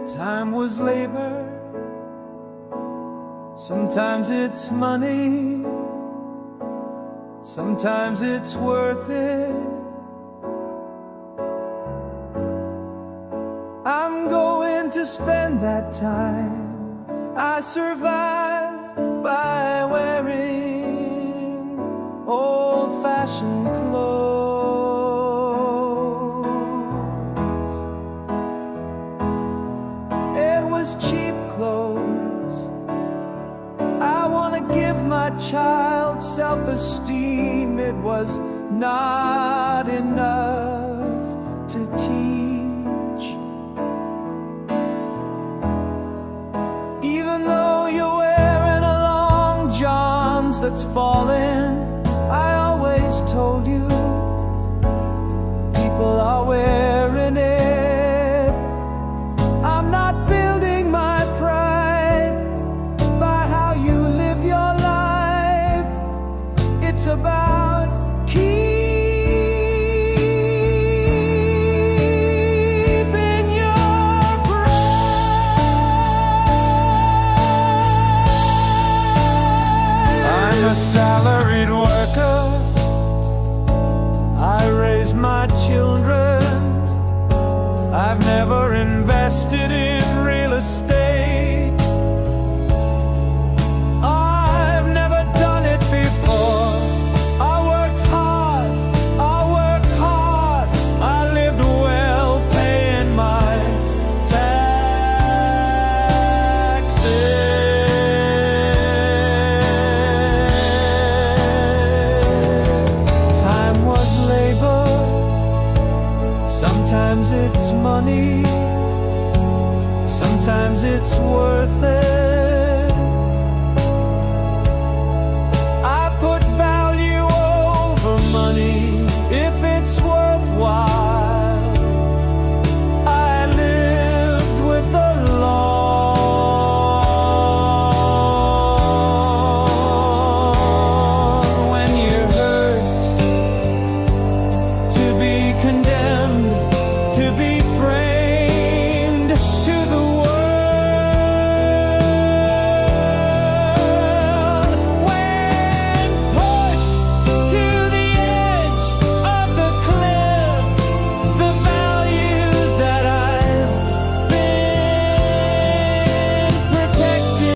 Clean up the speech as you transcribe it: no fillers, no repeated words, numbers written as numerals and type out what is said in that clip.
Time was labor, sometimes it's money, sometimes it's worth it. I'm going to spend that time. I survive by wearing old-fashioned clothes. It was cheap clothes. I want to give my child self-esteem. It was not enough to teach. Even though you're wearing a long johns that's falling, I always told you, people are wearing it. I'm not building my pride by how you live your life. It's about keeping your pride. I'm a salaried worker. I raise my children. I've never invested in real estate. I've never done it before. I worked hard, I lived well, paying my taxes. Time was labor, sometimes it's money, sometimes it's worth it.